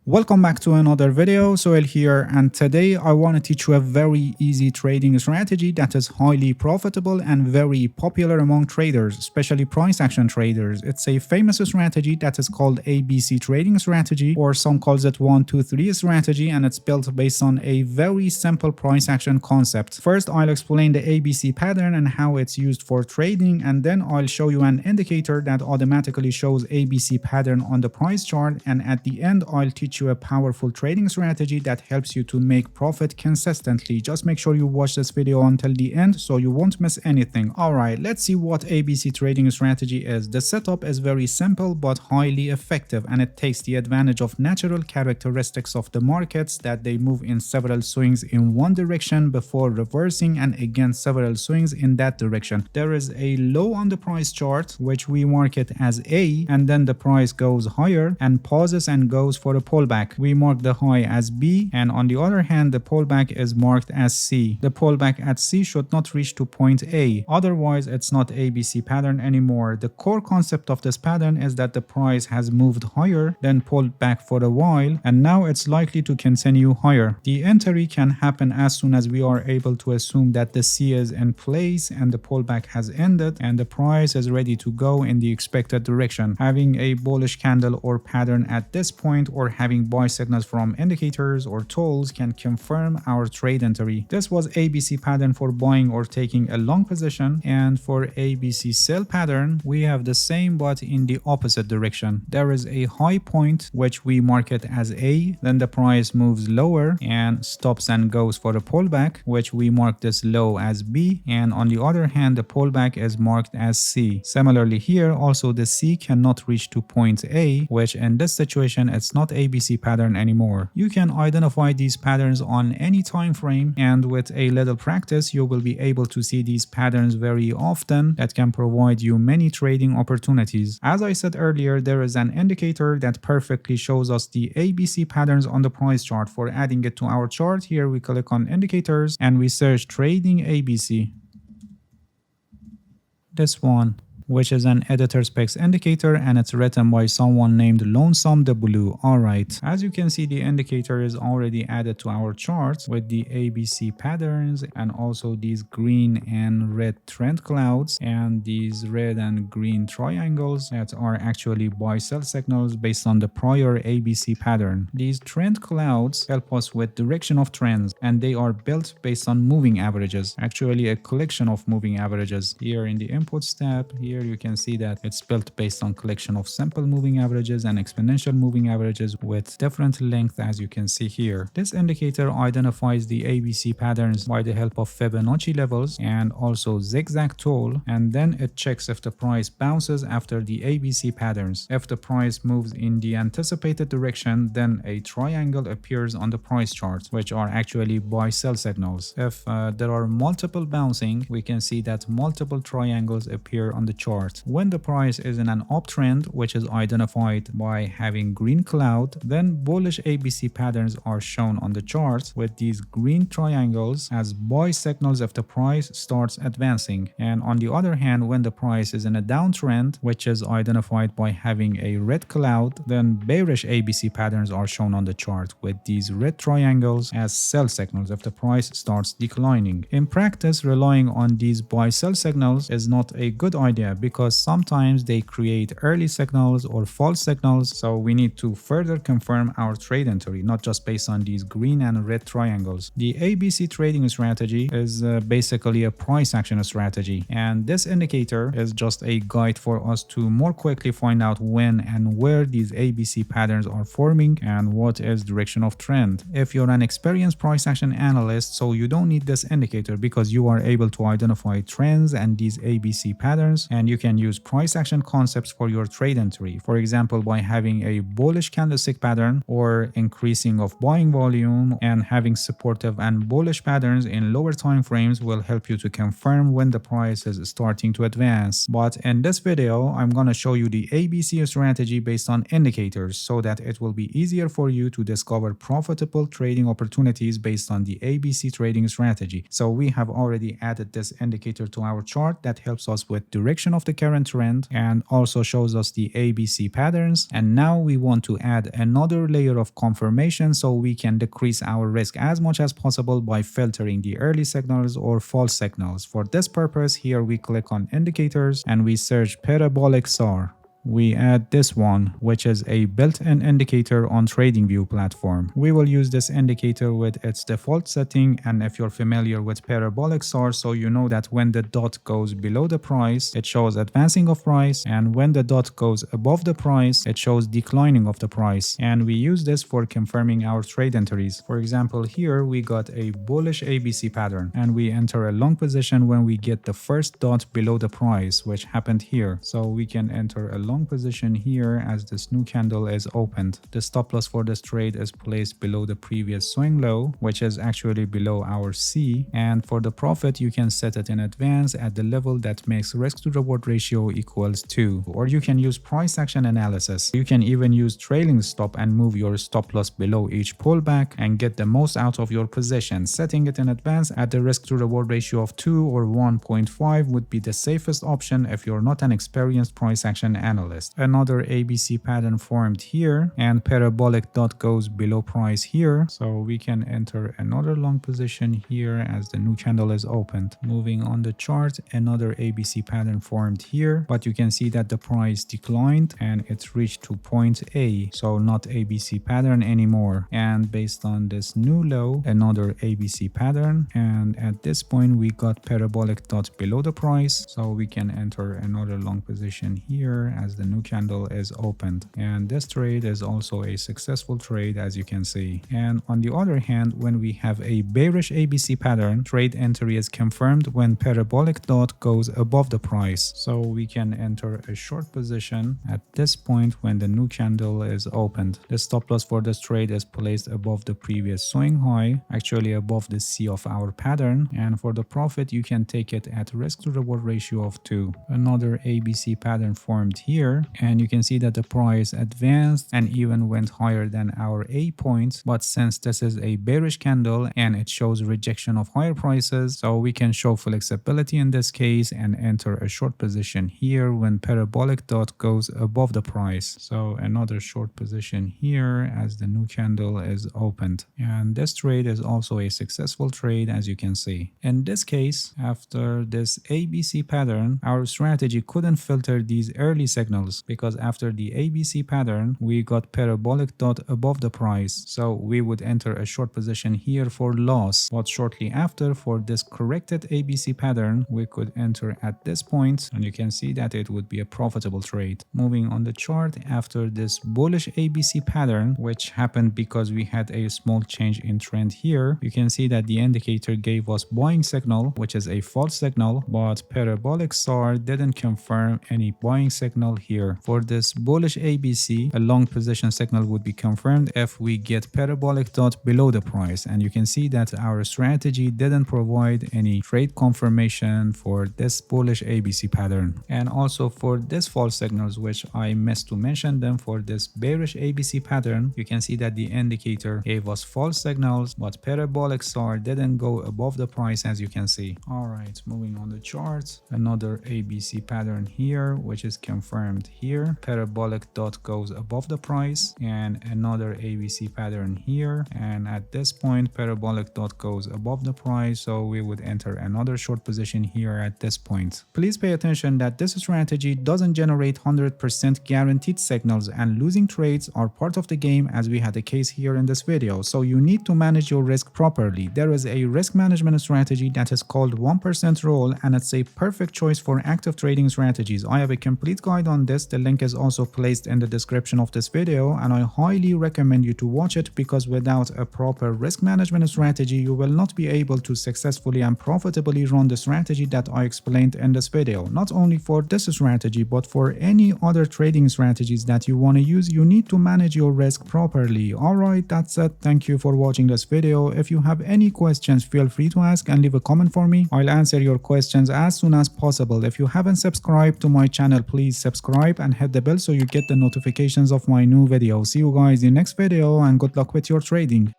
Welcome back to another video. Soel here, and today I want to teach you a very easy trading strategy that is highly profitable and very popular among traders, especially price action traders. It's a famous strategy that is called ABC trading strategy, or some calls it 1 2 3 strategy, and it's built based on a very simple price action concept. First, I'll explain the ABC pattern and how it's used for trading, and then I'll show you an indicator that automatically shows ABC pattern on the price chart, and at the end I'll teach you a powerful trading strategy that helps you to make profit consistently. Just make sure you watch this video until the end so you won't miss anything. Alright, let's see what ABC trading strategy is. The setup is very simple but highly effective, and it takes the advantage of natural characteristics of the markets, that they move in several swings in one direction before reversing, and again several swings in that direction. There is a low on the price chart which we mark it as A, and then the price goes higher and pauses and goes for a pullback. We mark the high as B, and on the other hand the pullback is marked as C. The pullback at C should not reach to point A, otherwise it's not ABC pattern anymore. The core concept of this pattern is that the price has moved higher, then pulled back for a while, and now it's likely to continue higher. The entry can happen as soon as we are able to assume that the C is in place and the pullback has ended and the price is ready to go in the expected direction. Having a bullish candle or pattern at this point, or having buy signals from indicators or tools, can confirm our trade entry. This was ABC pattern for buying or taking a long position, and for ABC sell pattern we have the same but in the opposite direction. There is a high point which we mark it as A, then the price moves lower and stops and goes for a pullback, which we mark this low as B, and on the other hand the pullback is marked as C. Similarly here also the C cannot reach to point A, which in this situation it's not ABC pattern anymore. You can identify these patterns on any time frame, and with a little practice you will be able to see these patterns very often that can provide you many trading opportunities. As I said earlier, there is an indicator that perfectly shows us the ABC patterns on the price chart. For adding it to our chart, here we click on indicators and we search trading ABC. This one, which is an editor specs indicator, and it's written by someone named Lonesome the Blue. Alright, as you can see the indicator is already added to our chart with the ABC patterns and also these green and red trend clouds and these red and green triangles that are actually buy sell signals based on the prior ABC pattern. These trend clouds help us with direction of trends, and they are built based on moving averages, actually a collection of moving averages. Here in the inputs tab, here you can see that it's built based on collection of simple moving averages and exponential moving averages with different length, as you can see here. This indicator identifies the ABC patterns by the help of Fibonacci levels and also zigzag tool, and then it checks if the price bounces after the ABC patterns. If the price moves in the anticipated direction, then a triangle appears on the price chart, which are actually buy sell signals. If there are multiple bouncing, we can see that multiple triangles appear on the chart. When the price is in an uptrend, which is identified by having green cloud, then bullish ABC patterns are shown on the chart with these green triangles as buy signals if the price starts advancing. And on the other hand, when the price is in a downtrend, which is identified by having a red cloud, then bearish ABC patterns are shown on the chart with these red triangles as sell signals if the price starts declining. In practice, relying on these buy sell signals is not a good idea, because sometimes they create early signals or false signals, so we need to further confirm our trade entry, not just based on these green and red triangles. The ABC trading strategy is basically a price action strategy, and this indicator is just a guide for us to more quickly find out when and where these ABC patterns are forming and what is direction of trend. If you're an experienced price action analyst, so you don't need this indicator because you are able to identify trends and these ABC patterns, and you can use price action concepts for your trade entry. For example, by having a bullish candlestick pattern or increasing of buying volume, and having supportive and bullish patterns in lower time frames will help you to confirm when the price is starting to advance. But in this video, I'm going to show you the ABC strategy based on indicators so that it will be easier for you to discover profitable trading opportunities based on the ABC trading strategy. So we have already added this indicator to our chart that helps us with direction direction of the current trend and also shows us the ABC patterns. And now we want to add another layer of confirmation so we can decrease our risk as much as possible by filtering the early signals or false signals. For this purpose, here we click on indicators and we search parabolic SAR. We add this one, which is a built-in indicator on TradingView platform. We will use this indicator with its default setting, and if you're familiar with parabolic SAR, so you know that when the dot goes below the price, it shows advancing of price, and when the dot goes above the price, it shows declining of the price. And we use this for confirming our trade entries. For example, here we got a bullish ABC pattern, and we enter a long position when we get the first dot below the price, which happened here. So we can enter a long position here as this new candle is opened. The stop loss for this trade is placed below the previous swing low, which is actually below our C, and for the profit you can set it in advance at the level that makes risk to reward ratio equals 2, or you can use price action analysis. You can even use trailing stop and move your stop loss below each pullback and get the most out of your position. Setting it in advance at the risk to reward ratio of 2 or 1.5 would be the safest option if you're not an experienced price action analyst. Another ABC pattern formed here, and parabolic dot goes below price here, so we can enter another long position here as the new candle is opened. Moving on the chart, another ABC pattern formed here, but you can see that the price declined and it's reached to point A, so not ABC pattern anymore. And based on this new low, another ABC pattern, and at this point we got parabolic dot below the price, so we can enter another long position here as the new candle is opened. And this trade is also a successful trade, as you can see. And on the other hand, when we have a bearish ABC pattern, trade entry is confirmed when parabolic dot goes above the price. So we can enter a short position at this point when the new candle is opened. The stop loss for this trade is placed above the previous swing high, actually above the C of our pattern. And for the profit, you can take it at risk to reward ratio of 2. Another ABC pattern formed here, and you can see that the price advanced and even went higher than our A point. But since this is a bearish candle and it shows rejection of higher prices, so we can show flexibility in this case and enter a short position here when parabolic dot goes above the price. So another short position here as the new candle is opened. And this trade is also a successful trade, as you can see. In this case, after this ABC pattern, our strategy couldn't filter these early signals because after the ABC pattern, we got parabolic dot above the price. So we would enter a short position here for loss. But shortly after, for this corrected ABC pattern, we could enter at this point, and you can see that it would be a profitable trade. Moving on the chart, after this bullish ABC pattern, which happened because we had a small change in trend here, you can see that the indicator gave us buying signal, which is a false signal, but parabolic SAR didn't confirm any buying signal here. For this bullish ABC, a long position signal would be confirmed if we get parabolic dot below the price, and you can see that our strategy didn't provide any trade confirmation for this bullish ABC pattern. And also for this false signals, which I missed to mention them, for this bearish ABC pattern, you can see that the indicator gave us false signals, but parabolic SAR didn't go above the price, as you can see. Alright, moving on the chart, another ABC pattern here, which is confirmed here. Parabolic dot goes above the price, and another ABC pattern here, and at this point parabolic dot goes above the price, so we would enter another short position here at this point. Please pay attention that this strategy doesn't generate 100% guaranteed signals, and losing trades are part of the game, as we had a case here in this video, so you need to manage your risk properly. There is a risk management strategy that is called 1% rule, and it's a perfect choice for active trading strategies. I have a complete guide on this. The link is also placed in the description of this video, and I highly recommend you to watch it because without a proper risk management strategy, you will not be able to successfully and profitably run the strategy that I explained in this video. Not only for this strategy, but for any other trading strategies that you want to use, you need to manage your risk properly. Alright, that's it. Thank you for watching this video. If you have any questions, feel free to ask and leave a comment for me. I'll answer your questions as soon as possible. If you haven't subscribed to my channel, please subscribe and hit the bell so you get the notifications of my new videos. See you guys in the next video, and good luck with your trading.